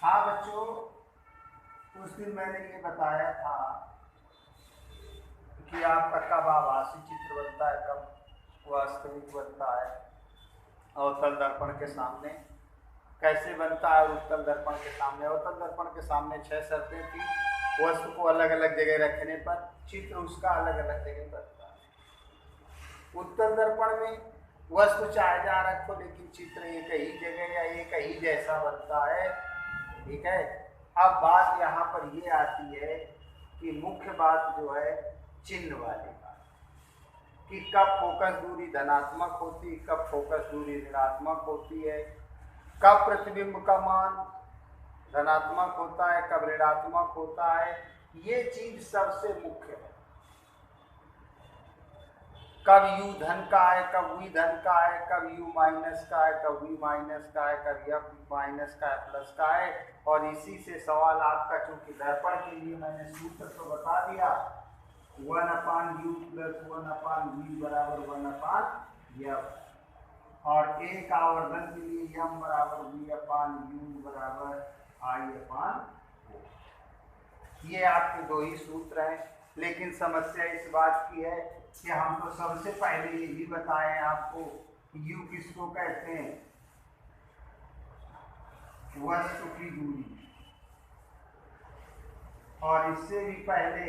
हाँ बच्चों, उस दिन मैंने ये बताया था कि आपका कब आभासी चित्र बनता है, कब वास्तविक बनता है, अवतल दर्पण के सामने कैसे बनता है और उत्तल दर्पण के सामने। अवतल दर्पण के सामने 6 शर्तें थी। वस्तु को अलग अलग जगह रखने पर चित्र उसका अलग अलग जगह बनता है। उत्तल दर्पण में वस्तु चाहे जहाँ रखो लेकिन चित्र एक ही जगह या एक ही जैसा बनता है। ठीक है। अब बात यहाँ पर ये आती है कि मुख्य बात जो है चिन्ह वाली बात, कि कब फोकस दूरी धनात्मक होती, कब फोकस दूरी ऋणात्मक होती है, कब प्रतिबिंब का मान धनात्मक होता है, कब ऋणात्मक होता है। ये चीज सबसे मुख्य है। कब u धन का है, कब v धन का है, कब u माइनस का है, कब v माइनस का है, कब f माइनस का है, प्लस का है। और इसी से सवाल आपका, चूंकि दर्पण के लिए मैंने सूत्र तो बता दिया, 1/u + 1/v बराबर 1/f, और एक आवर्धन के लिए m बराबर v/u बराबर i/o। ये आपके दो ही सूत्र हैं। लेकिन समस्या इस बात की है कि हम तो सबसे पहले यही बताएं आपको, u किसको कहते हैं, वस्तु की दूरी। और इससे भी पहले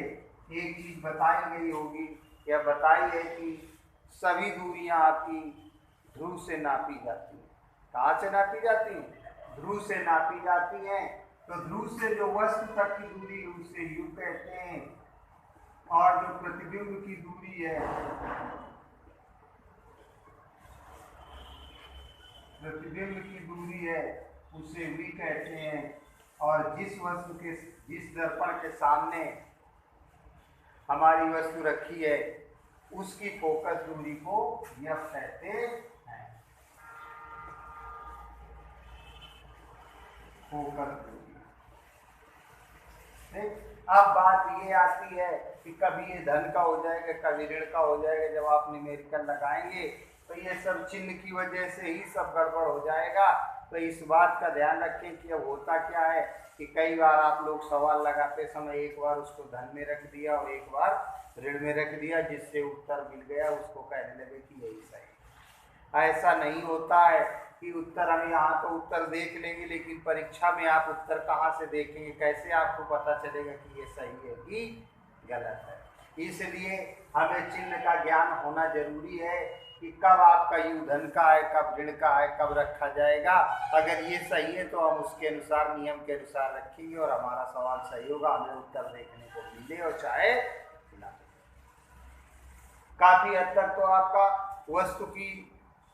एक चीज बताई गई होगी या बताई है कि सभी दूरियां आपकी ध्रुव से नापी जाती हैं। कहाँ से नापी जाती हैं? ध्रुव से नापी जाती हैं। तो ध्रुव से जो वस्तु तक की दूरी है उसे u कहते हैं, और जो प्रतिबिंब की दूरी है, प्रतिबिंब की दूरी है उसे v कहते हैं। और जिस वस्तु के, जिस दर्पण के सामने हमारी वस्तु रखी है उसकी फोकस दूरी को f कहते हैं। फोकस दूरी। अब बात ये आती है कि कभी ये धन का हो जाएगा, कभी ऋण का हो जाएगा। जब आप न्यूमेरिकल लगाएंगे तो ये सब चिन्ह की वजह से ही सब गड़बड़ हो जाएगा। तो इस बात का ध्यान रखें कि अब होता क्या है कि कई बार आप लोग सवाल लगाते समय एक बार उसको धन में रख दिया और एक बार ऋण में रख दिया, जिससे उत्तर मिल गया, उसको कहने लगे कि यही सही। ऐसा नहीं होता है कि उत्तर हम यहाँ तो उत्तर देख लेंगे, लेकिन परीक्षा में आप उत्तर कहाँ से देखेंगे, कैसे आपको पता चलेगा कि ये सही है कि गलत है। इसलिए हमें चिन्ह का ज्ञान होना जरूरी है कि कब आपका u धन का है, कब ऋण का है, कब रखा जाएगा। अगर ये सही है तो हम उसके अनुसार, नियम के अनुसार रखेंगे और हमारा सवाल सही होगा, हमें उत्तर देखने को मिले और चाहे ना। काफी हद तक तो आपका वस्तु की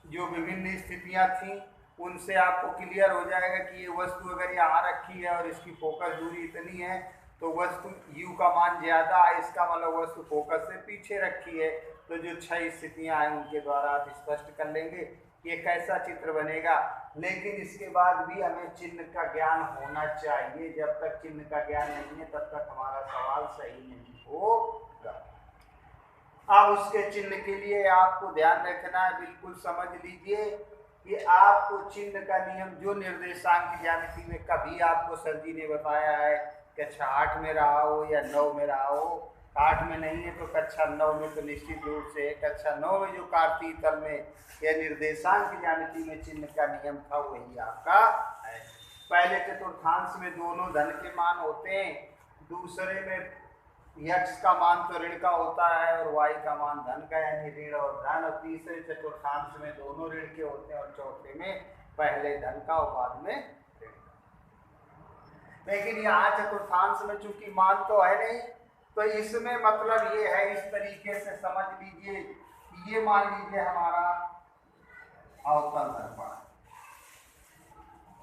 जो विभिन्न स्थितियां थी उनसे आपको क्लियर हो जाएगा कि ये वस्तु अगर यहाँ रखी है और इसकी फोकस दूरी इतनी है तो वस्तु u का मान ज्यादा है, इसका मतलब वस्तु फोकस से पीछे रखी है। तो जो 6 स्थितियां हैं उनके द्वारा आप स्पष्ट कर लेंगे ये कैसा चित्र बनेगा। लेकिन इसके बाद भी हमें चिन्ह का ज्ञान होना चाहिए। जब तक चिन्ह का ज्ञान नहीं है तब तक हमारा सवाल सही नहीं होगा। अब उसके चिन्ह के लिए आपको ध्यान रखना है, बिल्कुल समझ लीजिए कि आपको चिन्ह का नियम जो निर्देशांक ज्यामिति में कभी आपको सर जी ने बताया है, कक्षा 8 में रहा हो या 9 में रहा हो, 8 में नहीं है तो कक्षा 9 में तो निश्चित रूप से, कक्षा 9 में जो कार्तीय तल में या निर्देशांक ज्यामिति में चिन्ह का नियम था वही आपका है। पहले चतुर्थांश में दोनों धन के मान होते हैं, दूसरे में x का मान तो ऋण का होता है और y का मान धन का, यानी ऋण और धन, और तीसरे चतुर्थांश में दोनों ऋण के होते हैं और चौथे में पहले धन का और बाद में ऋण का। लेकिन यहाँ चतुर्थांश में चूंकि मान तो है नहीं, तो इसमें मतलब ये है, इस तरीके से समझ लीजिए, ये मान लीजिए हमारा अवतल दर्पण।